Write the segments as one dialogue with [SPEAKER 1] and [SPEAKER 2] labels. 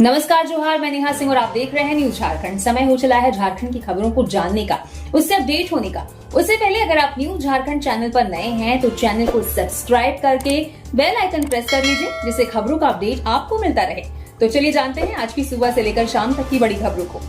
[SPEAKER 1] नमस्कार, जोहार। मैं नेहा सिंह और आप देख रहे हैं न्यूज झारखंड। समय हो चला है झारखंड की खबरों को जानने का, उससे अपडेट होने का। उससे पहले अगर आप न्यूज झारखंड चैनल पर नए हैं तो चैनल को सब्सक्राइब करके बेल आइकन प्रेस कर लीजिए, जिससे खबरों का अपडेट आपको मिलता रहे। तो चलिए जानते हैं आज की सुबह से लेकर शाम तक की बड़ी खबरों को।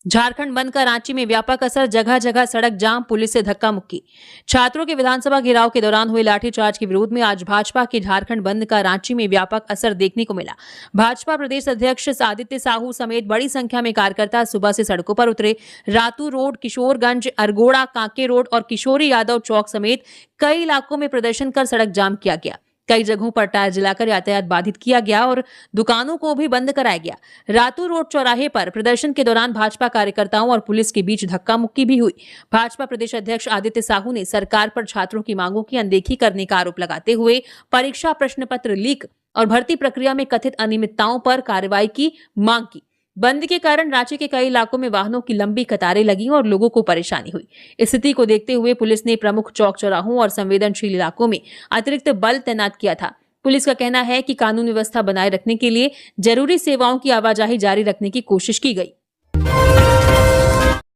[SPEAKER 2] झारखंड बंद का रांची में व्यापक असर, जगह जगह सड़क जाम, पुलिस से धक्का मुक्की। छात्रों के विधानसभा घेराव के दौरान हुए लाठीचार्ज के विरोध में आज भाजपा के झारखंड बंद का रांची में व्यापक असर देखने को मिला। भाजपा प्रदेश अध्यक्ष आदित्य साहू समेत बड़ी संख्या में कार्यकर्ता सुबह से सड़कों पर उतरे। रातू रोड, किशोरगंज, अरगोड़ा, कांके रोड और किशोरी यादव चौक समेत कई इलाकों में प्रदर्शन कर सड़क जाम किया गया। कई जगहों पर टायर जलाकर यातायात बाधित किया गया और दुकानों को भी बंद कराया गया। रातू रोड चौराहे पर प्रदर्शन के दौरान भाजपा कार्यकर्ताओं और पुलिस के बीच धक्का मुक्की भी हुई। भाजपा प्रदेश अध्यक्ष आदित्य साहू ने सरकार पर छात्रों की मांगों की अनदेखी करने का आरोप लगाते हुए परीक्षा प्रश्न पत्र लीक और भर्ती प्रक्रिया में कथित अनियमितताओं पर कार्रवाई की मांग की। बंद के कारण रांची के कई इलाकों में वाहनों की लंबी कतारें लगी और लोगों को परेशानी हुई। इस स्थिति को देखते हुए पुलिस ने प्रमुख चौक चौराहों और संवेदनशील इलाकों में अतिरिक्त बल तैनात किया था। पुलिस का कहना है कि कानून व्यवस्था बनाए रखने के लिए जरूरी सेवाओं की आवाजाही जारी रखने की कोशिश की गई।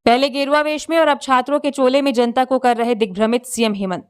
[SPEAKER 2] पहले गेरुआ वेश में और अब छात्रों के चोले में जनता को कर रहे दिग्भ्रमित सीएम हेमंत।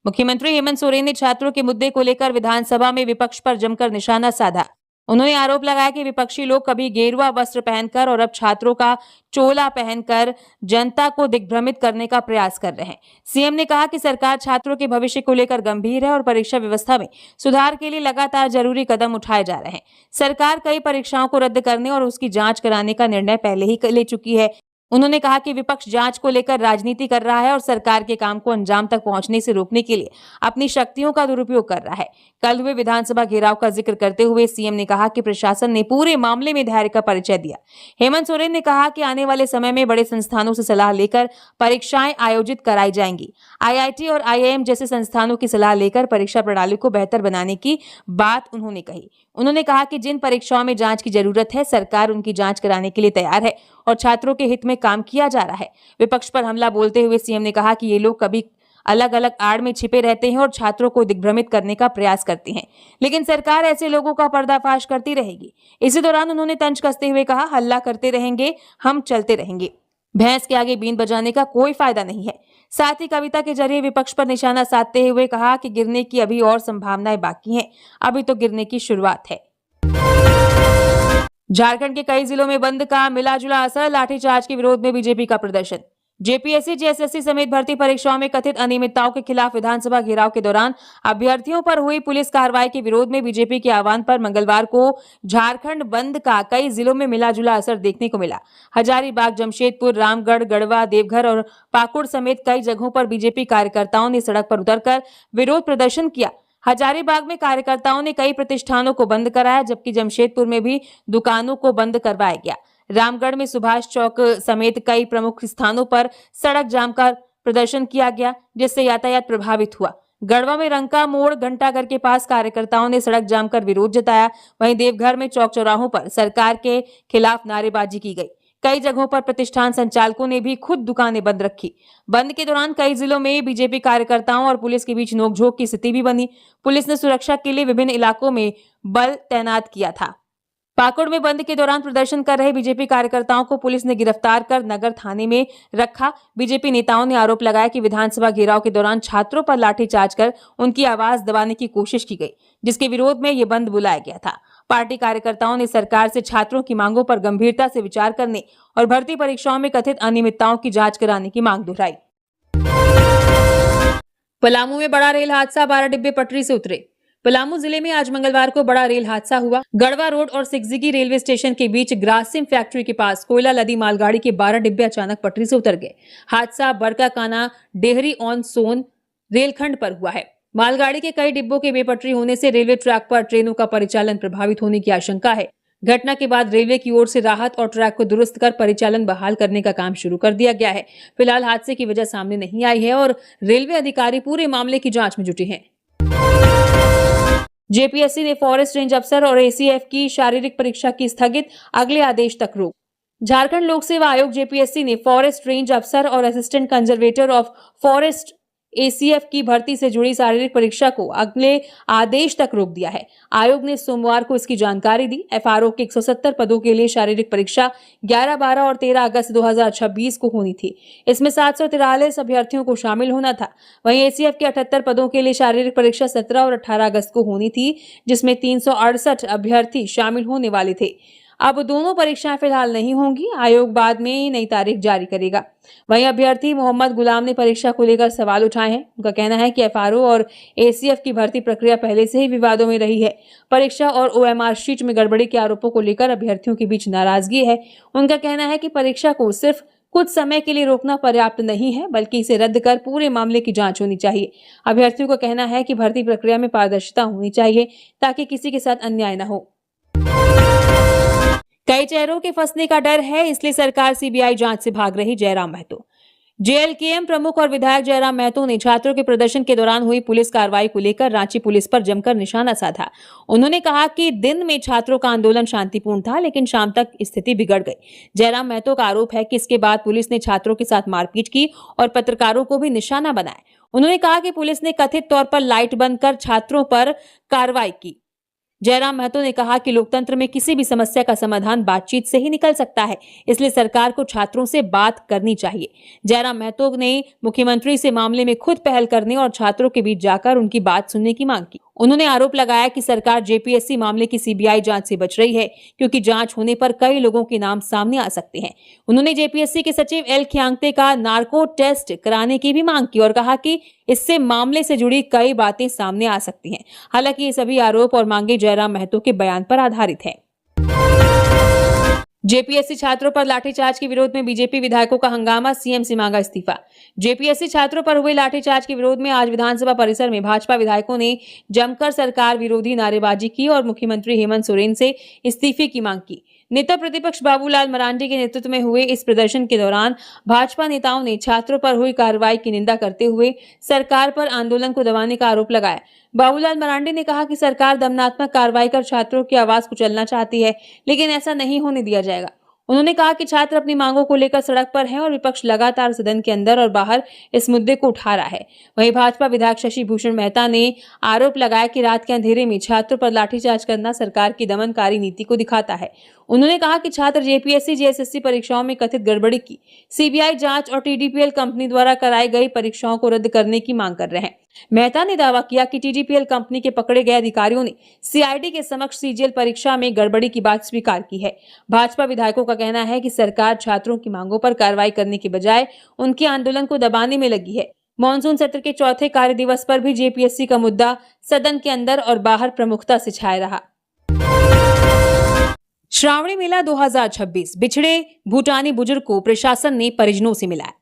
[SPEAKER 2] मुख्यमंत्री हेमंत सोरेन ने छात्रों के मुद्दे को लेकर विधानसभा में विपक्ष पर जमकर निशाना साधा। उन्होंने आरोप लगाया कि विपक्षी लोग कभी गेरुआ वस्त्र पहनकर और अब छात्रों का चोला पहनकर जनता को दिग्भ्रमित करने का प्रयास कर रहे हैं। सीएम ने कहा कि सरकार छात्रों के भविष्य को लेकर गंभीर है और परीक्षा व्यवस्था में सुधार के लिए लगातार जरूरी कदम उठाए जा रहे हैं। सरकार कई परीक्षाओं को रद्द करने और उसकी जांच कराने का निर्णय पहले ही ले चुकी है। उन्होंने कहा कि विपक्ष जांच को लेकर राजनीति कर रहा है और सरकार के काम को अंजाम तक पहुंचने से रोकने के लिए अपनी शक्तियों का दुरुपयोग कर रहा है। कल हुए विधानसभा घेराव का जिक्र करते हुए सीएम ने कहा कि प्रशासन ने पूरे मामले में धैर्य का परिचय दिया। हेमंत सोरेन ने कहा कि आने वाले समय में बड़े संस्थानों से सलाह लेकर परीक्षाएं आयोजित कराई जाएंगी। आईआईटी और आईआईएम जैसे संस्थानों की सलाह लेकर परीक्षा प्रणाली को बेहतर बनाने की बात उन्होंने कही। उन्होंने कहा कि जिन परीक्षाओं में जांच की जरूरत है, सरकार उनकी जांच कराने के लिए तैयार है और छात्रों के हित में काम किया जा रहा है। विपक्ष पर हमला बोलते हुए सीएम ने कहा कि ये लोग कभी अलग अलग आड़ में छिपे रहते हैं और छात्रों को दिग्भ्रमित करने का प्रयास करते हैं, लेकिन सरकार ऐसे लोगों का पर्दाफाश करती रहेगी। इसी दौरान उन्होंने तंज कसते हुए कहा, हल्ला करते रहेंगे, हम चलते रहेंगे। भैंस के आगे बीन बजाने का कोई फायदा नहीं है। साथ ही कविता के जरिए विपक्ष पर निशाना साधते हुए कहा कि गिरने की अभी और संभावनाएं बाकी हैं, अभी तो गिरने की शुरुआत है। झारखंड के कई जिलों में बंद का मिला जुला असर, लाठीचार्ज के विरोध में बीजेपी का प्रदर्शन। जेपीएससी, जेएसएससी समेत भर्ती परीक्षाओं में कथित अनियमितताओं के खिलाफ विधानसभा घेराव के दौरान अभ्यर्थियों पर हुई पुलिस कार्रवाई के विरोध में बीजेपी के आह्वान पर मंगलवार को झारखंड बंद का कई जिलों में मिला जुला असर देखने को मिला। हजारीबाग, जमशेदपुर, रामगढ़, गढ़वा, देवघर और पाकुड़ समेत कई जगहों पर बीजेपी कार्यकर्ताओं ने सड़क पर उतरकर विरोध प्रदर्शन किया। हजारीबाग में कार्यकर्ताओं ने कई प्रतिष्ठानों को बंद कराया, जबकि जमशेदपुर में भी दुकानों को बंद करवाया गया। रामगढ़ में सुभाष चौक समेत कई प्रमुख स्थानों पर सड़क जाम कर प्रदर्शन किया गया, जिससे यातायात प्रभावित हुआ। गढ़वा में रंका मोड़, घंटाघर के पास कार्यकर्ताओं ने सड़क जाम कर विरोध जताया। वहीं देवघर में चौक चौराहों पर सरकार के खिलाफ नारेबाजी की गई। कई जगहों पर प्रतिष्ठान संचालकों ने भी खुद दुकानें बंद रखी। बंद के दौरान कई जिलों में बीजेपी कार्यकर्ताओं और पुलिस के बीच नोकझोंक की स्थिति भी बनी। पुलिस ने सुरक्षा के लिए विभिन्न इलाकों में बल तैनात किया था। पाकुड़ में बंद के दौरान प्रदर्शन कर रहे बीजेपी कार्यकर्ताओं को पुलिस ने गिरफ्तार कर नगर थाने में रखा। बीजेपी नेताओं ने आरोप लगाया कि विधानसभा घेराव के दौरान छात्रों पर लाठीचार्ज कर उनकी आवाज दबाने की कोशिश की गई, जिसके विरोध में ये बंद बुलाया गया था। पार्टी कार्यकर्ताओं ने सरकार से छात्रों की मांगों पर गंभीरता से विचार करने और भर्ती परीक्षाओं में कथित अनियमितताओं की जांच कराने की मांग दोहराई। पलामू में बड़ा रेल हादसा, 12 डिब्बे पटरी से उतरे। पलामू जिले में आज मंगलवार को बड़ा रेल हादसा हुआ। गढ़वा रोड और सिकजिगी रेलवे स्टेशन के बीच ग्रासिम फैक्ट्री के पास कोयला लदी मालगाड़ी के 12 डिब्बे अचानक पटरी से उतर गए। हादसा बरकाकाना डेहरी ऑन सोन रेलखंड पर हुआ है। मालगाड़ी के कई डिब्बों के बेपटरी होने से रेलवे ट्रैक पर ट्रेनों का परिचालन प्रभावित होने की आशंका है। घटना के बाद रेलवे की ओर से राहत और ट्रैक को दुरुस्त कर परिचालन बहाल करने का काम शुरू कर दिया गया है। फिलहाल हादसे की वजह सामने नहीं आई है और रेलवे अधिकारी पूरे मामले की जांच में जुटे हैं। जेपीएससी ने फॉरेस्ट रेंज अफसर और एसीएफ की शारीरिक परीक्षा की स्थगित, अगले आदेश तक रोक। झारखंड लोक सेवा आयोग जेपीएससी ने फॉरेस्ट रेंज अफसर और assistant conservator of forest ACF की भर्ती से जुड़ी शारीरिक परीक्षा को अगले आदेश तक रोक दिया है। आयोग ने सोमवार को इसकी जानकारी दी। एफआरओ के 170 पदों के लिए शारीरिक परीक्षा 11, 12 और 13 अगस्त 2026 को होनी थी। इसमें 743 अभ्यर्थियों को शामिल होना था। वहीं एसीएफ के 78 पदों के लिए शारीरिक परीक्षा 17 और 18 अगस्त को होनी थी, जिसमें 368 अभ्यर्थी शामिल होने वाले थे। अब दोनों परीक्षाएं फिलहाल नहीं होंगी। आयोग बाद में नई तारीख जारी करेगा। वहीं अभ्यर्थी मोहम्मद गुलाम ने परीक्षा को लेकर सवाल उठाए हैं। उनका कहना है कि एफआरओ और एसीएफ की भर्ती प्रक्रिया पहले से ही विवादों में रही है। परीक्षा और ओएमआर शीट में गड़बड़ी के आरोपों को लेकर अभ्यर्थियों के बीच नाराजगी है। उनका कहना है कि परीक्षा को सिर्फ कुछ समय के लिए रोकना पर्याप्त नहीं है, बल्कि इसे रद्द कर पूरे मामले की जांच होनी चाहिए। अभ्यर्थियों का कहना है कि भर्ती प्रक्रिया में पारदर्शिता होनी चाहिए ताकि किसी के साथ अन्याय न हो। कई चेहरों के फंसने का डर है, इसलिए सरकार सीबीआई जांच से भाग रही। जयराम महतो। जेएलकेएम प्रमुख और विधायक जयराम महतो ने छात्रों के प्रदर्शन के दौरान हुई पुलिस कार्रवाई को लेकर रांची पुलिस पर जमकर निशाना साधा। उन्होंने कहा कि दिन में छात्रों का आंदोलन शांतिपूर्ण था, लेकिन शाम तक स्थिति बिगड़ गई। जयराम महतो का आरोप है कि इसके बाद पुलिस ने छात्रों के साथ मारपीट की और पत्रकारों को भी निशाना बनाया। उन्होंने कहा कि पुलिस ने कथित तौर पर लाइट बंद कर छात्रों पर कार्रवाई की। जयराम महतो ने कहा कि लोकतंत्र में किसी भी समस्या का समाधान बातचीत से ही निकल सकता है, इसलिए सरकार को छात्रों से बात करनी चाहिए। जयराम महतो ने मुख्यमंत्री से मामले में खुद पहल करने और छात्रों के बीच जाकर उनकी बात सुनने की मांग की। उन्होंने आरोप लगाया कि सरकार जेपीएससी मामले की सीबीआई जांच से बच रही है, क्योंकि जांच होने पर कई लोगों के नाम सामने आ सकते हैं। उन्होंने जेपीएससी के सचिव एल खियांगते का नार्को टेस्ट कराने की भी मांग की और कहा कि इससे मामले से जुड़ी कई बातें सामने आ सकती हैं। हालांकि ये सभी आरोप और मांगे जयराम महतो के बयान पर आधारित है। जेपीएससी छात्रों पर लाठीचार्ज के विरोध में बीजेपी विधायकों का हंगामा, सीएम से मांगा इस्तीफा। जेपीएससी छात्रों पर हुए लाठीचार्ज के विरोध में आज विधानसभा परिसर में भाजपा विधायकों ने जमकर सरकार विरोधी नारेबाजी की और मुख्यमंत्री हेमंत सोरेन से इस्तीफे की मांग की। नेता प्रतिपक्ष बाबूलाल मरांडी के नेतृत्व में हुए इस प्रदर्शन के दौरान भाजपा नेताओं ने छात्रों पर हुई कार्रवाई की निंदा करते हुए सरकार पर आंदोलन को दबाने का आरोप लगाया। बाबूलाल मरांडी ने कहा कि सरकार दमनात्मक कार्रवाई कर छात्रों की आवाज कुचलना चाहती है, लेकिन ऐसा नहीं होने दिया जाएगा। उन्होंने कहा कि छात्र अपनी मांगों को लेकर सड़क पर हैं और विपक्ष लगातार सदन के अंदर और बाहर इस मुद्दे को उठा रहा है। वहीं भाजपा विधायक शशि भूषण मेहता ने आरोप लगाया कि रात के अंधेरे में छात्रों पर लाठीचार्ज करना सरकार की दमनकारी नीति को दिखाता है। उन्होंने कहा कि छात्र जेपीएससी जेएसएससी परीक्षाओं में कथित गड़बड़ी की सीबीआई जांच और टीडीपीएल कंपनी द्वारा कराई गई परीक्षाओं को रद्द करने की मांग कर रहे हैं। मेहता ने दावा किया कि टीडीपीएल कंपनी के पकड़े गए अधिकारियों ने सीआईडी के समक्ष सीजीएल परीक्षा में गड़बड़ी की बात स्वीकार की है। भाजपा विधायकों का कहना है कि सरकार छात्रों की मांगों पर कार्रवाई करने के बजाय उनके आंदोलन को दबाने में लगी है। मॉनसून सत्र के चौथे कार्य दिवस पर भी जेपीएससी का मुद्दा सदन के अंदर और बाहर प्रमुखता से छाया रहा। श्रावणी मेला 2026 बिछड़े भूटानी बुजुर्ग को प्रशासन ने परिजनों से मिलाया।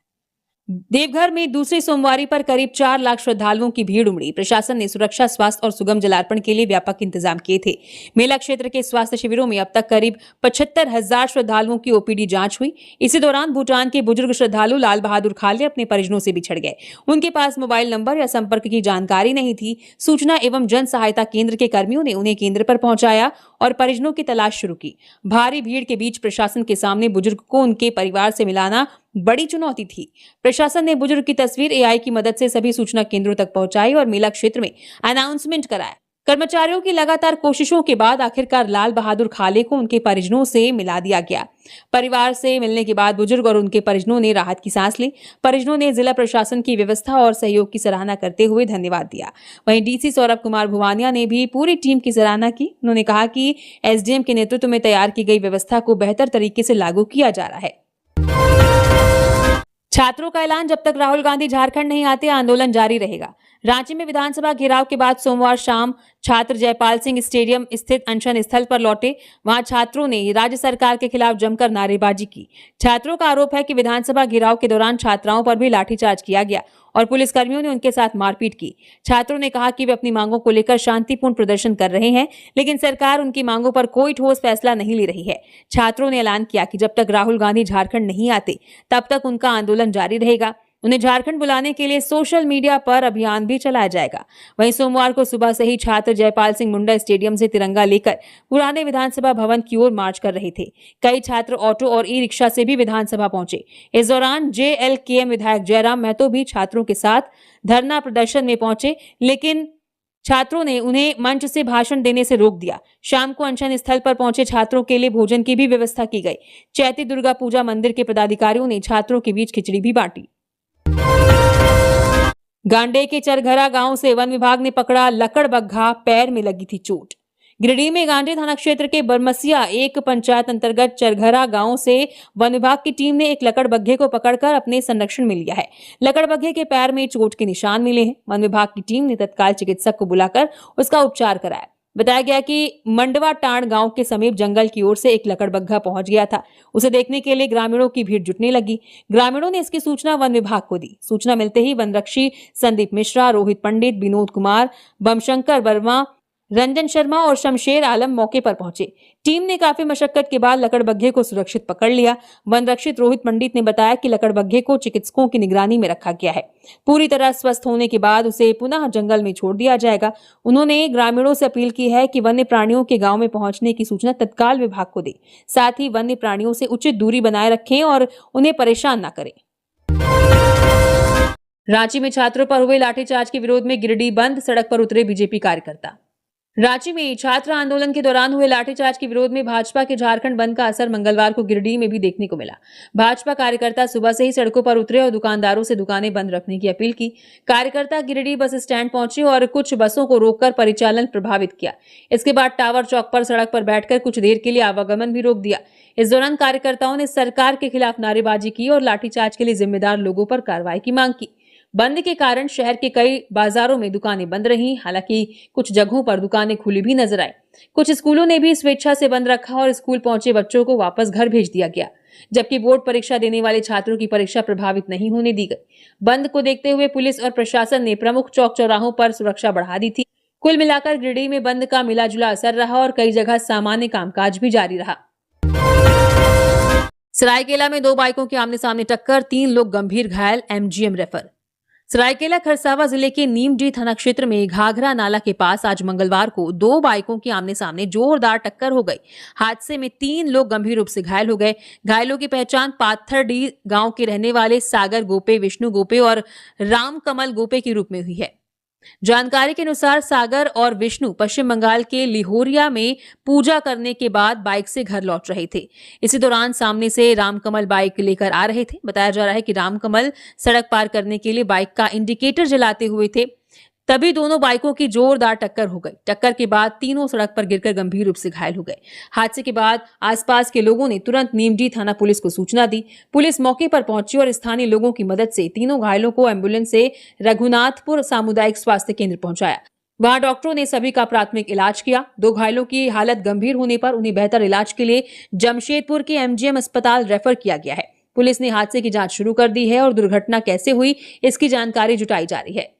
[SPEAKER 2] देवघर में दूसरी सोमवारी पर करीब 4 लाख श्रद्धालुओं की भीड़ उमड़ी। प्रशासन ने सुरक्षा, स्वास्थ्य और सुगम जलार्पण के लिए व्यापक इंतजाम किए थे। मेला क्षेत्र के स्वास्थ्य शिविरों में अब तक करीब 75,000 श्रद्धालुओं की ओपीडी जांच हुई। इसी दौरान भूटान के बुजुर्ग श्रद्धालु लाल बहादुर खाले अपने परिजनों से बिछड़ गए। उनके पास मोबाइल नंबर या संपर्क की जानकारी नहीं थी। सूचना एवं जन सहायता केंद्र के कर्मियों ने उन्हें केंद्र पर पहुंचाया और परिजनों की तलाश शुरू की। भारी भीड़ के बीच प्रशासन के सामने बुजुर्ग को उनके परिवार से मिलाना बड़ी चुनौती थी। प्रशासन ने बुजुर्ग की तस्वीर एआई की मदद से सभी सूचना केंद्रों तक पहुंचाई और मेला क्षेत्र में अनाउंसमेंट कराया। कर्मचारियों की लगातार कोशिशों के बाद आखिरकार लाल बहादुर खाले को उनके परिजनों से मिला दिया गया। परिवार से मिलने के बाद बुजुर्ग और उनके परिजनों ने राहत की सांस ली। परिजनों ने जिला प्रशासन की व्यवस्था और सहयोग की सराहना करते हुए धन्यवाद दिया। वहीं डीसी सौरभ कुमार भुवानिया ने भी पूरी टीम की सराहना की। उन्होंने कहा कि एसडीएम के नेतृत्व में तैयार की गई व्यवस्था को बेहतर तरीके से लागू किया जा रहा है। छात्रों का ऐलान, जब तक राहुल गांधी झारखंड नहीं आते आंदोलन जारी रहेगा। रांची में विधानसभा घेराव के बाद सोमवार शाम छात्र जयपाल सिंह स्टेडियम स्थित अनशन स्थल पर लौटे। वहां छात्रों ने राज्य सरकार के खिलाफ जमकर नारेबाजी की। छात्रों का आरोप है कि विधानसभा घेराव के दौरान छात्राओं पर भी लाठीचार्ज किया गया और पुलिसकर्मियों ने उनके साथ मारपीट की। छात्रों ने कहा कि वे अपनी मांगों को लेकर शांतिपूर्ण प्रदर्शन कर रहे हैं, लेकिन सरकार उनकी मांगों पर कोई ठोस फैसला नहीं ले रही है। छात्रों ने ऐलान किया कि जब तक राहुल गांधी झारखंड नहीं आते तब तक उनका आंदोलन जारी रहेगा। उन्हें झारखंड बुलाने के लिए सोशल मीडिया पर अभियान भी चलाया जाएगा। वहीं सोमवार को सुबह से ही छात्र जयपाल सिंह मुंडा स्टेडियम से तिरंगा लेकर पुराने विधानसभा भवन की ओर मार्च कर रहे थे। कई छात्र ऑटो और ई रिक्शा से भी विधानसभा पहुंचे। इस दौरान JLKM विधायक जयराम महतो भी छात्रों के साथ धरना प्रदर्शन में पहुंचे, लेकिन छात्रों ने उन्हें मंच से भाषण देने से रोक दिया। शाम को अनशन स्थल पर पहुंचे छात्रों के लिए भोजन की भी व्यवस्था की गई। चैती दुर्गा पूजा मंदिर के पदाधिकारियों ने छात्रों के बीच खिचड़ी भी बांटी। गांडे के चरघरा गांव से वन विभाग ने पकड़ा लकड़बग्घा, पैर में लगी थी चोट। गिरिडीह में गांडे थाना क्षेत्र के बरमसिया एक पंचायत अंतर्गत चरघरा गांव से वन विभाग की टीम ने एक लकड़बग्घे को पकड़कर अपने संरक्षण में लिया है। लकड़बग्घे के पैर में चोट के निशान मिले हैं। वन विभाग की टीम ने तत्काल चिकित्सक को बुलाकर उसका उपचार कराया। बताया गया कि मंडवा टाण गांव के समीप जंगल की ओर से एक लकड़बग्घा पहुंच गया था। उसे देखने के लिए ग्रामीणों की भीड़ जुटने लगी। ग्रामीणों ने इसकी सूचना वन विभाग को दी। सूचना मिलते ही वनरक्षी संदीप मिश्रा, रोहित पंडित, विनोद कुमार, बमशंकर वर्मा, रंजन शर्मा और शमशेर आलम मौके पर पहुंचे। टीम ने काफी मशक्कत के बाद लकड़बग्घे को सुरक्षित पकड़ लिया। वन रक्षित रोहित पंडित ने बताया कि लकड़बग्घे को चिकित्सकों की निगरानी में रखा गया है। पूरी तरह स्वस्थ होने के बाद उसे पुनः जंगल में छोड़ दिया जाएगा। उन्होंने ग्रामीणों से अपील की है कि वन्य प्राणियों के गांव में पहुंचने की सूचना तत्काल विभाग को दें। साथ ही वन्य प्राणियों से उचित दूरी बनाए रखें और उन्हें परेशान न करें। रांची में छात्रों पर हुए लाठीचार्ज के विरोध में गिरिडीह बंद, सड़क पर उतरे बीजेपी कार्यकर्ता। रांची में छात्र आंदोलन के दौरान हुए लाठीचार्ज के विरोध में भाजपा के झारखंड बंद का असर मंगलवार को गिरिडीह में भी देखने को मिला। भाजपा कार्यकर्ता सुबह से ही सड़कों पर उतरे और दुकानदारों से दुकानें बंद रखने की अपील की। कार्यकर्ता गिरिडीह बस स्टैंड पहुंचे और कुछ बसों को रोककर परिचालन प्रभावित किया। इसके बाद टावर चौक पर सड़क पर बैठकर कुछ देर के लिए आवागमन भी रोक दिया। इस दौरान कार्यकर्ताओं ने सरकार के खिलाफ नारेबाजी की और लाठीचार्ज के लिए जिम्मेदार लोगों पर कार्रवाई की मांग की। बंद के कारण शहर के कई बाजारों में दुकानें बंद रहीं। हालांकि कुछ जगहों पर दुकानें खुली भी नजर आई। कुछ स्कूलों ने भी स्वेच्छा से बंद रखा और स्कूल पहुंचे बच्चों को वापस घर भेज दिया गया, जबकि बोर्ड परीक्षा देने वाले छात्रों की परीक्षा प्रभावित नहीं होने दी गई। बंद को देखते हुए पुलिस और प्रशासन ने प्रमुख चौक चौराहों पर सुरक्षा बढ़ा दी थी। कुल मिलाकर गिरिडीह में बंद का मिलाजुला असर रहा और कई जगह सामान्य कामकाज भी जारी रहा। सरायकेला में 2 बाइकों की आमने सामने टक्कर, 3 लोग गंभीर घायल, MGM रेफर। सरायकेला खरसावा जिले के नीमडी थाना क्षेत्र में घाघरा नाला के पास आज मंगलवार को 2 बाइकों की आमने सामने जोरदार टक्कर हो गई। हादसे में 3 लोग गंभीर रूप से घायल हो गए। घायलों की पहचान पाथरडी गांव के रहने वाले सागर गोपे, विष्णु गोपे और राम कमल गोपे के रूप में हुई है। जानकारी के अनुसार सागर और विष्णु पश्चिम बंगाल के लिहोरिया में पूजा करने के बाद बाइक से घर लौट रहे थे। इसी दौरान सामने से रामकमल बाइक लेकर आ रहे थे। बताया जा रहा है कि रामकमल सड़क पार करने के लिए बाइक का इंडिकेटर जलाते हुए थे, तभी दोनों बाइकों की जोरदार टक्कर हो गई। टक्कर के बाद तीनों सड़क पर गिरकर गंभीर रूप से घायल हो गए। हादसे के बाद आसपास के लोगों ने तुरंत नीमडी थाना पुलिस को सूचना दी। पुलिस मौके पर पहुंची और स्थानीय लोगों की मदद से तीनों घायलों को एम्बुलेंस से रघुनाथपुर सामुदायिक स्वास्थ्य केंद्र पहुंचाया। वहां डॉक्टरों ने सभी का प्राथमिक इलाज किया। 2 घायलों की हालत गंभीर होने पर उन्हें बेहतर इलाज के लिए जमशेदपुर के MGM अस्पताल रेफर किया गया है। पुलिस ने हादसे की जांच शुरू कर दी है और दुर्घटना कैसे हुई इसकी जानकारी जुटाई जा रही है।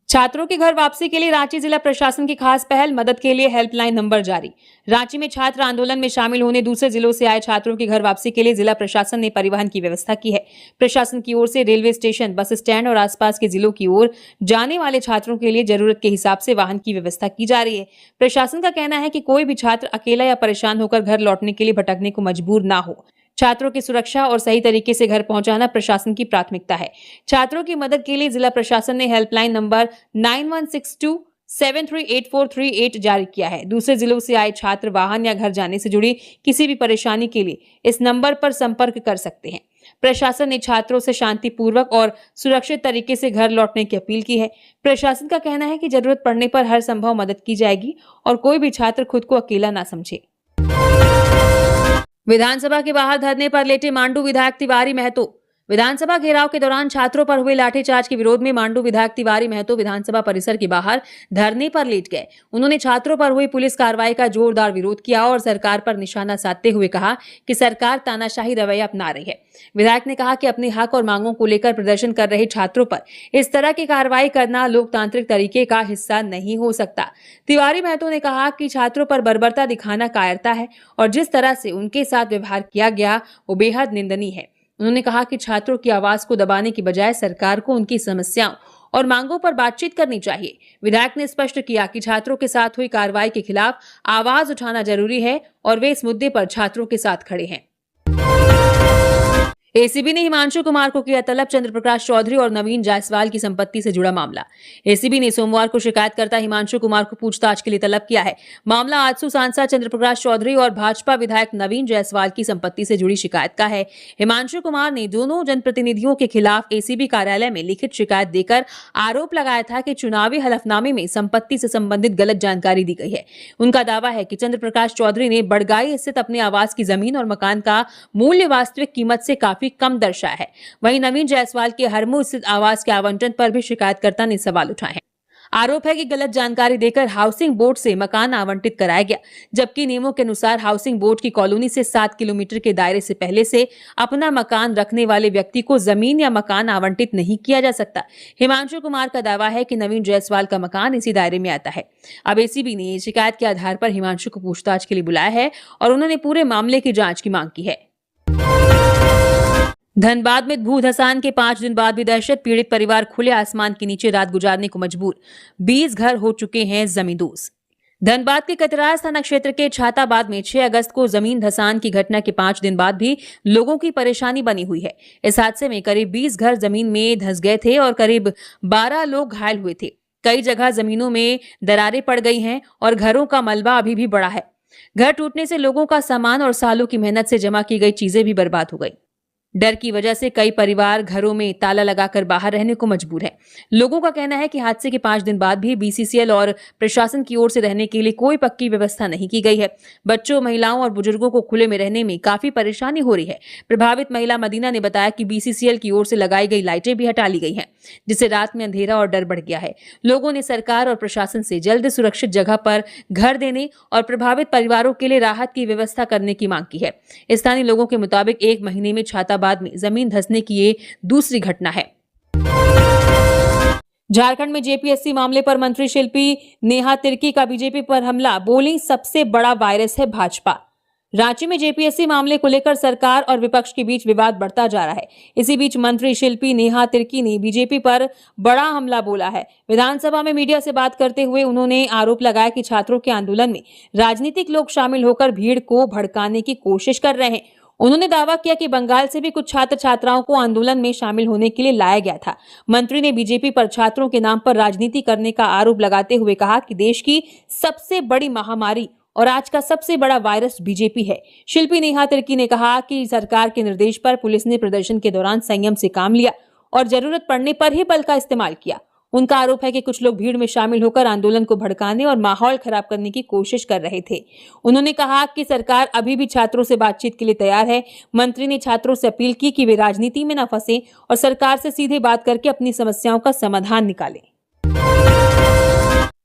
[SPEAKER 2] छात्रों की घर वापसी के लिए रांची जिला प्रशासन की खास पहल, मदद के लिए हेल्पलाइन नंबर जारी। रांची में छात्र आंदोलन में शामिल होने दूसरे जिलों से आए छात्रों की घर वापसी के लिए जिला प्रशासन ने परिवहन की व्यवस्था की है। प्रशासन की ओर से रेलवे स्टेशन, बस स्टैंड और आसपास के जिलों की ओर जाने वाले छात्रों के लिए जरूरत के हिसाब से वाहन की व्यवस्था की जा रही है। प्रशासन का कहना है कि कोई भी छात्र अकेला या परेशान होकर घर लौटने के लिए भटकने को मजबूर ना हो। छात्रों की सुरक्षा और सही तरीके से घर पहुंचाना प्रशासन की प्राथमिकता है। छात्रों की मदद के लिए जिला प्रशासन ने हेल्पलाइन नंबर 9162738438 जारी किया है। दूसरे जिलों से आए छात्र वाहन या घर जाने से जुड़ी किसी भी परेशानी के लिए इस नंबर पर संपर्क कर सकते हैं। प्रशासन ने छात्रों से शांतिपूर्वक और सुरक्षित तरीके से घर लौटने की अपील की है। प्रशासन का कहना है कि जरूरत पड़ने पर हर संभव मदद की जाएगी और कोई भी छात्र खुद को अकेला ना समझे। विधानसभा के बाहर धरने पर लेटे मांडू विधायक तिवारी महतो। विधानसभा घेराव के दौरान छात्रों पर हुए लाठीचार्ज के विरोध में मांडू विधायक तिवारी महतो विधानसभा परिसर के बाहर धरने पर लेट गए। उन्होंने छात्रों पर हुई पुलिस कार्रवाई का जोरदार विरोध किया और सरकार पर निशाना साधते हुए कहा कि सरकार तानाशाही रवैया अपना रही है। विधायक ने कहा कि अपने हक और मांगों को लेकर प्रदर्शन कर रहे छात्रों पर इस तरह की कार्रवाई करना लोकतांत्रिक तरीके का हिस्सा नहीं हो सकता। तिवारी महतो ने कहा कि छात्रों पर बर्बरता दिखाना कायरता है और जिस तरह से उनके साथ व्यवहार किया गया वो बेहद निंदनीय है। उन्होंने कहा कि छात्रों की आवाज को दबाने की बजाय सरकार को उनकी समस्याओं और मांगों पर बातचीत करनी चाहिए। विधायक ने स्पष्ट किया कि छात्रों के साथ हुई कार्रवाई के खिलाफ आवाज उठाना जरूरी है और वे इस मुद्दे पर छात्रों के साथ खड़े हैं। एसीबी ने हिमांशु कुमार को किया तलब, चंद्रप्रकाश चौधरी और नवीन जायसवाल की संपत्ति से जुड़ा मामला। एसीबी ने सोमवार को शिकायतकर्ता हिमांशु कुमार को पूछताछ के लिए तलब किया है। मामला आजसू सांसद चंद्रप्रकाश चौधरी और भाजपा विधायक नवीन जायसवाल की संपत्ति से जुड़ी शिकायत का है। हिमांशु कुमार ने दोनों जनप्रतिनिधियों के खिलाफ एसीबी कार्यालय में लिखित शिकायत देकर आरोप लगाया था कि चुनावी हलफनामे में संपत्ति से संबंधित गलत जानकारी दी गई है। उनका दावा है कि चंद्रप्रकाश चौधरी ने बड़गाई स्थित अपने आवास की जमीन और मकान का मूल्य वास्तविक कीमत से काफी कम दर्शाया है। वहीं नवीन जायसवाल के हरमू स्थित आवास के आवंटन पर भी शिकायतकर्ता ने सवाल उठाए हैं। आरोप है कि गलत जानकारी देकर हाउसिंग बोर्ड से मकान आवंटित कराया गया, जबकि नियमों के अनुसार हाउसिंग बोर्ड की कॉलोनी से 7 किलोमीटर के दायरे से पहले से अपना मकान रखने वाले व्यक्ति को जमीन या मकान आवंटित नहीं किया जा सकता। हिमांशु कुमार का दावा है कि नवीन जायसवाल का मकान इसी दायरे में आता है। अब एसीबी ने शिकायत के आधार पर हिमांशु को पूछताछ के लिए बुलाया है और उन्होंने पूरे मामले की जांच की मांग की है। धनबाद में भू धसान के 5 दिन बाद भी दहशत, पीड़ित परिवार खुले आसमान के नीचे रात गुजारने को मजबूर। 20 घर हो चुके हैं जमींदोज। धनबाद के कतरास थाना क्षेत्र के छाताबाद में 6 अगस्त को जमीन धसान की घटना के 5 दिन बाद भी लोगों की परेशानी बनी हुई है। इस हादसे में करीब 20 घर जमीन में धंस गए थे और करीब 12 लोग घायल हुए थे। कई जगह जमीनों में दरारें पड़ गई हैं और घरों का मलबा अभी भी बड़ा है। घर टूटने से लोगों का सामान और सालों की मेहनत से जमा की गई चीजें भी बर्बाद हो गई। डर की वजह से कई परिवार घरों में ताला लगाकर बाहर रहने को मजबूर है। लोगों का कहना है कि हादसे के 5 दिन बाद भी बीसीसीएल और प्रशासन की ओर से रहने के लिए कोई पक्की व्यवस्था नहीं की गई है। बच्चों, महिलाओं और बुजुर्गों को खुले में रहने में काफी परेशानी हो रही है। प्रभावित महिला मदीना ने बताया कि बीसीसीएल की ओर से लगाई गई लाइटें भी हटा ली गई हैं, जिससे रात में अंधेरा और डर बढ़ गया है। लोगों ने सरकार और प्रशासन से जल्द सुरक्षित जगह पर घर देने और प्रभावित परिवारों के लिए राहत की व्यवस्था करने की मांग की है। स्थानीय लोगों के मुताबिक 1 महीने में छाताबाद में जमीन धंसने की ये दूसरी घटना है। झारखंड में जेपीएससी मामले पर मंत्री शिल्पी नेहा तिर्की का बीजेपी पर हमला, बोली सबसे बड़ा वायरस है भाजपा। रांची में जेपीएससी मामले को लेकर सरकार और विपक्ष के बीच विवाद बढ़ता जा रहा है। इसी बीच मंत्री शिल्पी नेहा तिर्की ने बीजेपी पर बड़ा हमला बोला है। विधानसभा में मीडिया से बात करते हुए उन्होंने आरोप लगाया कि छात्रों के आंदोलन में राजनीतिक लोग शामिल होकर भीड़ को भड़काने की कोशिश कर रहे हैं। उन्होंने दावा किया कि बंगाल से भी कुछ छात्र छात्राओं को आंदोलन में शामिल होने के लिए लाया गया था। मंत्री ने बीजेपी पर छात्रों के नाम पर राजनीति करने का आरोप लगाते हुए कहा कि देश की सबसे बड़ी महामारी और आज का सबसे बड़ा वायरस बीजेपी है। शिल्पी नेहा तिर्की ने कहा कि सरकार के निर्देश पर पुलिस ने प्रदर्शन के दौरान संयम से काम लिया और जरूरत पड़ने पर ही बल का इस्तेमाल किया। उनका आरोप है कि कुछ लोग भीड़ में शामिल होकर आंदोलन को भड़काने और माहौल खराब करने की कोशिश कर रहे थे। उन्होंने कहा कि सरकार अभी भी छात्रों से बातचीत के लिए तैयार है। मंत्री ने छात्रों से अपील की कि वे राजनीति में न फंसे और सरकार से सीधे बात करके अपनी समस्याओं का समाधान निकालें।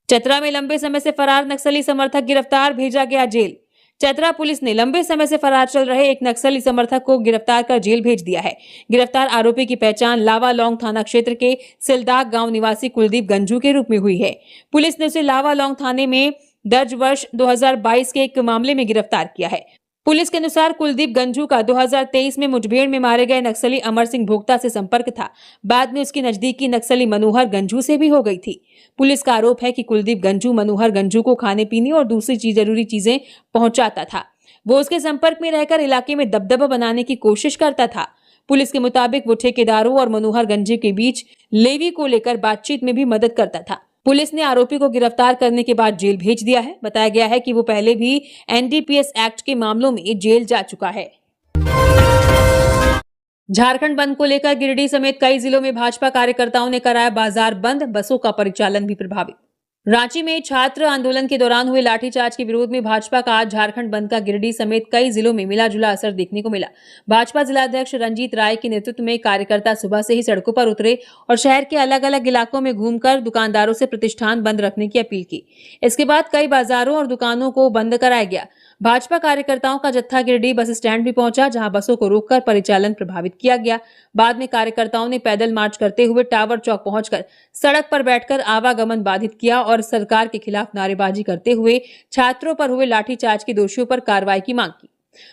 [SPEAKER 2] चतरा में लंबे समय से फरार नक्सली समर्थक गिरफ्तार, भेजा गया जेल। चतरा पुलिस ने लंबे समय से फरार चल रहे एक नक्सली समर्थक को गिरफ्तार कर जेल भेज दिया है। गिरफ्तार आरोपी की पहचान लावालौंग थाना क्षेत्र के सिलदाग गांव निवासी कुलदीप गंजू के रूप में हुई है। पुलिस ने उसे लावालौंग थाने में दर्ज वर्ष 2022 के एक मामले में गिरफ्तार किया है। पुलिस के अनुसार कुलदीप गंजू का 2023 में मुठभेड़ में मारे गए नक्सली अमर सिंह भोक्ता से संपर्क था। बाद में उसकी नजदीकी नक्सली मनोहर गंजू से भी हो गई थी। पुलिस का आरोप है कि कुलदीप गंजू मनोहर गंजू को खाने पीने और दूसरी जरूरी चीजें पहुंचाता था। वो उसके संपर्क में रहकर इलाके में दबदबा बनाने की कोशिश करता था। पुलिस के मुताबिक वो ठेकेदारों और मनोहर गंजू के बीच लेवी को लेकर बातचीत में भी मदद करता था। पुलिस ने आरोपी को गिरफ्तार करने के बाद जेल भेज दिया है। बताया गया है कि वो पहले भी एनडीपीएस एक्ट के मामलों में जेल जा चुका है। झारखंड बंद को लेकर गिरिडीह समेत कई जिलों में भाजपा कार्यकर्ताओं ने कराया बाजार बंद, बसों का परिचालन भी प्रभावित। रांची में छात्र आंदोलन के दौरान हुए लाठीचार्ज के विरोध में भाजपा का आज झारखंड बंद का गिरिडीह समेत कई जिलों में मिला जुला असर देखने को मिला। भाजपा जिलाध्यक्ष रंजीत राय के नेतृत्व में कार्यकर्ता सुबह से ही सड़कों पर उतरे और शहर के अलग अलग इलाकों में घूमकर दुकानदारों से प्रतिष्ठान बंद रखने की अपील की। इसके बाद कई बाजारों और दुकानों को बंद कराया गया। भाजपा कार्यकर्ताओं का जत्था गिरिडीह बस स्टैंड भी पहुंचा, जहां बसों को रोककर परिचालन प्रभावित किया गया। बाद में कार्यकर्ताओं ने पैदल मार्च करते हुए टावर चौक पहुंचकर सड़क पर बैठकर आवागमन बाधित किया और सरकार के खिलाफ नारेबाजी करते हुए छात्रों पर हुए लाठीचार्ज के दोषियों पर कार्रवाई की मांग की।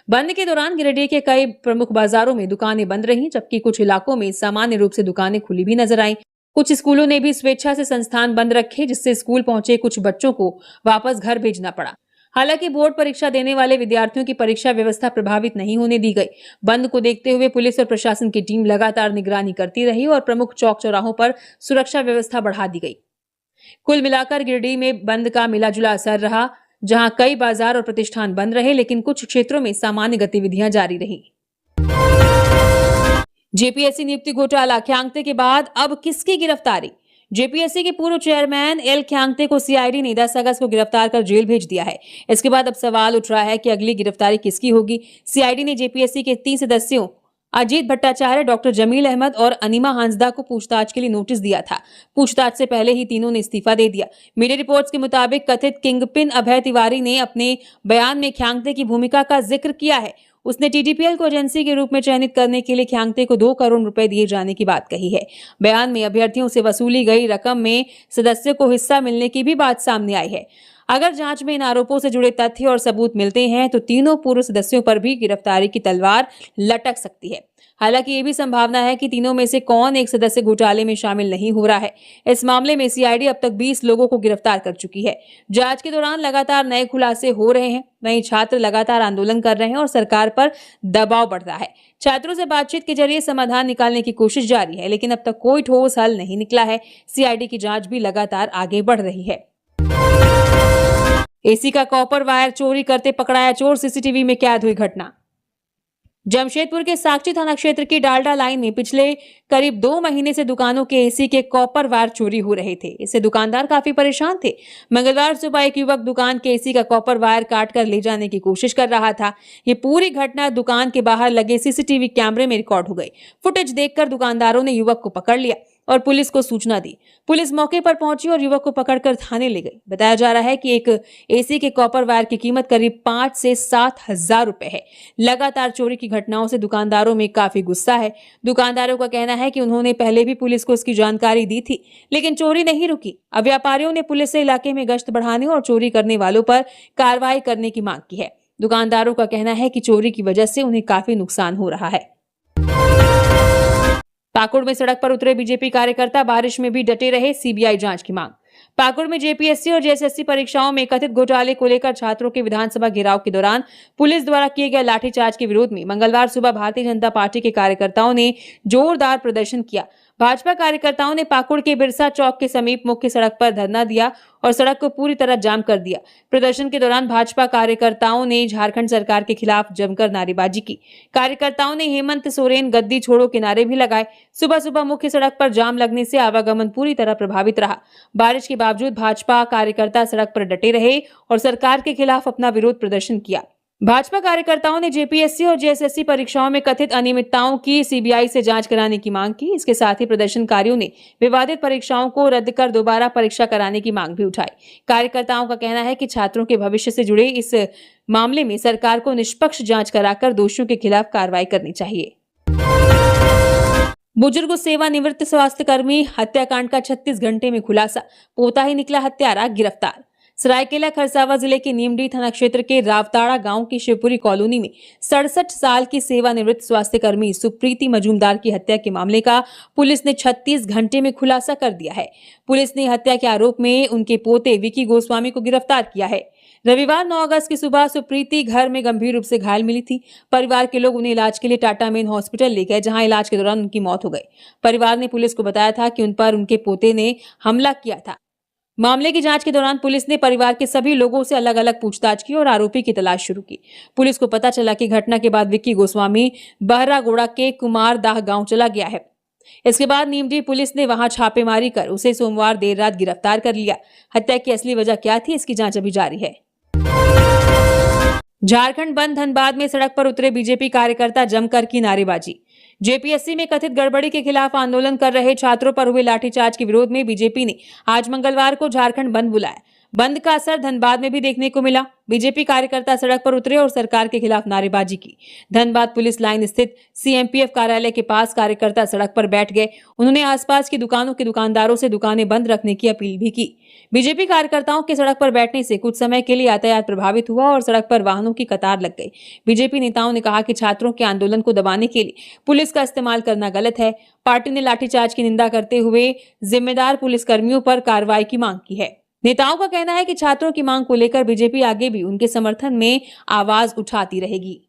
[SPEAKER 2] बंद के दौरान गिरिडीह के कई प्रमुख बाजारों में दुकानें बंद रहीं, जबकि कुछ इलाकों में सामान्य रूप से दुकानें खुली भी नजर आईं। कुछ स्कूलों ने भी स्वेच्छा से संस्थान बंद रखे, जिससे स्कूल पहुंचे कुछ बच्चों को वापस घर भेजना पड़ा। हालांकि बोर्ड परीक्षा देने वाले विद्यार्थियों की परीक्षा व्यवस्था प्रभावित नहीं होने दी गई। बंद को देखते हुए पुलिस और प्रशासन की टीम लगातार निगरानी करती रही और प्रमुख चौक चौराहों पर सुरक्षा व्यवस्था बढ़ा दी गई। कुल मिलाकर गिरिडीह में बंद का मिलाजुला असर रहा, जहां कई बाजार और प्रतिष्ठान बंद रहे, लेकिन कुछ क्षेत्रों में सामान्य गतिविधियां जारी रही। जेपीएससी नियुक्ति घोटाला, ख्यांगते के बाद अब किसकी गिरफ्तारी? जेपीएससी के पूर्व चेयरमैन एल ख्यांगते को सीआईडी ने 10 अगस्त को गिरफ्तार कर जेल भेज दिया है। इसके बाद अब सवाल उठ रहा है कि अगली गिरफ्तारी किसकी होगी। सीआईडी ने जेपीएससी के 3 सदस्यों अजीत भट्टाचार्य, डॉक्टर जमील अहमद और अनीमा हांसदा को पूछताछ के लिए नोटिस दिया था। पूछताछ से पहले ही तीनों ने इस्तीफा दे दिया। मीडिया रिपोर्ट्स के मुताबिक कथित किंगपिन अभय तिवारी ने अपने बयान में ख्यांगते की भूमिका का जिक्र किया है। उसने टीटीपीएल को एजेंसी के रूप में चयनित करने के लिए ख्यांगते को 2 करोड़ रुपए दिए जाने की बात कही है। बयान में अभ्यर्थियों से वसूली गई रकम में सदस्यों को हिस्सा मिलने की भी बात सामने आई है। अगर जांच में इन आरोपों से जुड़े तथ्य और सबूत मिलते हैं तो तीनों पूर्व सदस्यों पर भी गिरफ्तारी की तलवार लटक सकती है। हालांकि ये भी संभावना है कि तीनों में से कौन एक सदस्य घोटाले में शामिल नहीं हो रहा है। इस मामले में सीआईडी अब तक 20 लोगों को गिरफ्तार कर चुकी है। जांच के दौरान लगातार नए खुलासे हो रहे हैं। वहीं छात्र लगातार आंदोलन कर रहे हैं और सरकार पर दबाव बढ़ रहा है। छात्रों से बातचीत के जरिए समाधान निकालने की कोशिश जारी है, लेकिन अब तक कोई ठोस हल नहीं निकला है। सीआईडी की जांच भी लगातार आगे बढ़ रही है। एसी का कॉपर वायर चोरी करते पकड़ाया चोर, सीसीटीवी में कैद हुई घटना। जमशेदपुर के साक्षी थाना क्षेत्र की डालडा लाइन में पिछले करीब 2 महीने से दुकानों के एसी के कॉपर वायर चोरी हो रहे थे। इससे दुकानदार काफी परेशान थे। मंगलवार सुबह एक युवक दुकान के एसी का कॉपर वायर काट कर ले जाने की कोशिश कर रहा था। ये पूरी घटना दुकान के बाहर लगे सीसीटीवी कैमरे में रिकॉर्ड हो गई। फुटेज देखकर दुकानदारों ने युवक को पकड़ लिया और पुलिस को सूचना दी। पुलिस मौके पर पहुंची और युवक को पकड़कर थाने ले गई। बताया जा रहा है कि एक एसी के कॉपर वायर की कीमत करीब 5 से 7 हजार रुपए है। लगातार चोरी की घटनाओं से दुकानदारों में काफी गुस्सा है। दुकानदारों का कहना है कि उन्होंने पहले भी पुलिस को इसकी जानकारी दी थी, लेकिन चोरी नहीं रुकी। अब व्यापारियों ने पुलिस से इलाके में गश्त बढ़ाने और चोरी करने वालों पर कार्रवाई करने की मांग की है। दुकानदारों का कहना है कि चोरी की वजह से उन्हें काफी नुकसान हो रहा है। पाकुड़ में सड़क पर उतरे बीजेपी कार्यकर्ता, बारिश में भी डटे रहे, सीबीआई जांच की मांग। पाकुड़ में जेपीएससी और जेएसएससी परीक्षाओं में कथित घोटाले को लेकर छात्रों के विधानसभा घेराव के दौरान पुलिस द्वारा किए गए लाठीचार्ज के विरोध में मंगलवार सुबह भारतीय जनता पार्टी के कार्यकर्ताओं ने जोरदार प्रदर्शन किया। भाजपा कार्यकर्ताओं ने पाकुड़ के बिरसा चौक के समीप मुख्य सड़क पर धरना दिया और सड़क को पूरी तरह जाम कर दिया। प्रदर्शन के दौरान भाजपा कार्यकर्ताओं ने झारखंड सरकार के खिलाफ जमकर नारेबाजी की। कार्यकर्ताओं ने हेमंत सोरेन गद्दी छोड़ो के नारे भी लगाए। सुबह सुबह मुख्य सड़क पर जाम लगने से आवागमन पूरी तरह प्रभावित रहा। बारिश के बावजूद भाजपा कार्यकर्ता सड़क पर डटे रहे और सरकार के खिलाफ अपना विरोध प्रदर्शन किया। भाजपा कार्यकर्ताओं ने जेपीएससी और जेएसएससी परीक्षाओं में कथित अनियमितताओं की सीबीआई से जांच कराने की मांग की। इसके साथ ही प्रदर्शनकारियों ने विवादित परीक्षाओं को रद्द कर दोबारा परीक्षा कराने की मांग भी उठाई। कार्यकर्ताओं का कहना है कि छात्रों के भविष्य से जुड़े इस मामले में सरकार को निष्पक्ष जांच कराकर दोषियों के खिलाफ कार्रवाई करनी चाहिए। बुजुर्ग सेवानिवृत्त स्वास्थ्य कर्मी हत्याकांड का 36 घंटे में खुलासा, पोता ही निकला हत्यारा गिरफ्तार। सरायकेला खरसावा जिले के नीमडी थाना क्षेत्र के रावताड़ा गांव की शिवपुरी कॉलोनी में 67 साल की सेवानिवृत्त स्वास्थ्य कर्मी सुप्रीति मजूमदार की हत्या के मामले का पुलिस ने 36 घंटे में खुलासा कर दिया है। पुलिस ने हत्या के आरोप में उनके पोते विकी गोस्वामी को गिरफ्तार किया है। रविवार 9 अगस्त की सुबह सुप्रीति घर में गंभीर रूप से घायल मिली थी। परिवार के लोग उन्हें इलाज के लिए टाटा मेन हॉस्पिटल ले गए, जहां इलाज के दौरान उनकी मौत हो गई। परिवार ने पुलिस को बताया था कि उन पर उनके पोते ने हमला किया था। मामले की जांच के दौरान पुलिस ने परिवार के सभी लोगों से अलग अलग पूछताछ की और आरोपी की तलाश शुरू की। पुलिस को पता चला कि घटना के बाद विक्की गोस्वामी बहरागोड़ा के कुमारदाह गांव चला गया है। इसके बाद नीमडी पुलिस ने वहां छापेमारी कर उसे सोमवार देर रात गिरफ्तार कर लिया। हत्या की असली वजह क्या थी, इसकी जांच अभी जारी है। झारखंड बंद, धनबाद में सड़क पर उतरे बीजेपी कार्यकर्ता जमकर की नारेबाजी। जेपीएससी में कथित गड़बड़ी के खिलाफ आंदोलन कर रहे छात्रों पर हुए लाठीचार्ज के विरोध में बीजेपी ने आज मंगलवार को झारखंड बंद बुलाया। बंद का असर धनबाद में भी देखने को मिला। बीजेपी कार्यकर्ता सड़क पर उतरे और सरकार के खिलाफ नारेबाजी की। धनबाद पुलिस लाइन स्थित सीएमपीएफ कार्यालय के पास कार्यकर्ता सड़क पर बैठ गए। उन्होंने आसपास की दुकानों के दुकानदारों से दुकानें बंद रखने की अपील भी की। बीजेपी कार्यकर्ताओं के सड़क पर बैठने से कुछ समय के लिए यातायात प्रभावित हुआ और सड़क पर वाहनों की कतार लग गई। बीजेपी नेताओं ने कहा कि छात्रों के आंदोलन को दबाने के लिए पुलिस का इस्तेमाल करना गलत है। पार्टी ने लाठीचार्ज की निंदा करते हुए जिम्मेदार पुलिसकर्मियों पर कार्रवाई की मांग की है। नेताओं का कहना है कि छात्रों की मांग को लेकर बीजेपी आगे भी उनके समर्थन में आवाज उठाती रहेगी।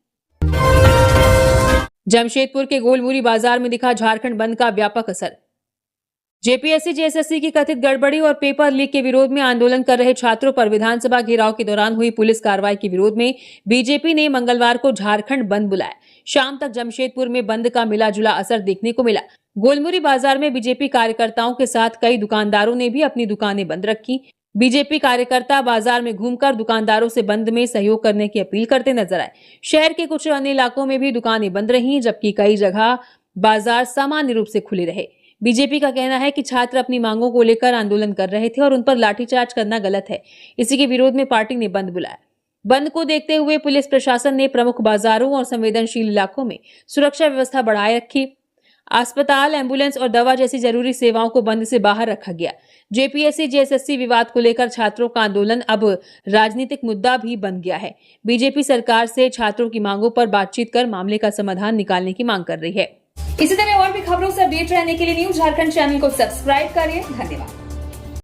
[SPEAKER 2] जमशेदपुर के गोलमुरी बाजार में दिखा झारखंड बंद का व्यापक असर। जेपीएससी जेएसएससी की कथित गड़बड़ी और पेपर लीक के विरोध में आंदोलन कर रहे छात्रों पर विधानसभा घेराव के दौरान हुई पुलिस कार्रवाई के विरोध में बीजेपी ने मंगलवार को झारखंड बंद बुलाया। शाम तक जमशेदपुर में बंद का मिला जुला असर देखने को मिला। गोलमुरी बाजार में बीजेपी कार्यकर्ताओं के साथ कई दुकानदारों ने भी अपनी दुकानें बंद रखी। बीजेपी कार्यकर्ता बाजार में घूमकर दुकानदारों से बंद में सहयोग करने की अपील करते नजर आए। शहर के कुछ अन्य इलाकों में भी दुकानें बंद रहीं, जबकि कई जगह बाजार सामान्य रूप से खुले रहे। बीजेपी का कहना है कि छात्र अपनी मांगों को लेकर आंदोलन कर रहे थे और उन पर लाठीचार्ज करना गलत है। इसी के विरोध में पार्टी ने बंद बुलाया। बंद को देखते हुए पुलिस प्रशासन ने प्रमुख बाजारों और संवेदनशील इलाकों में सुरक्षा व्यवस्था बढ़ाए रखी। अस्पताल, एम्बुलेंस और दवा जैसी जरूरी सेवाओं को बंद से बाहर रखा गया। जेपीएससी जेएसएससी विवाद को लेकर छात्रों का आंदोलन अब राजनीतिक मुद्दा भी बन गया है। बीजेपी सरकार से छात्रों की मांगों पर बातचीत कर मामले का समाधान निकालने की मांग कर रही है।
[SPEAKER 1] इसी तरह और भी खबरों से अपडेट रहने के लिए न्यूज़ झारखंड चैनल को सब्सक्राइब करिए। धन्यवाद।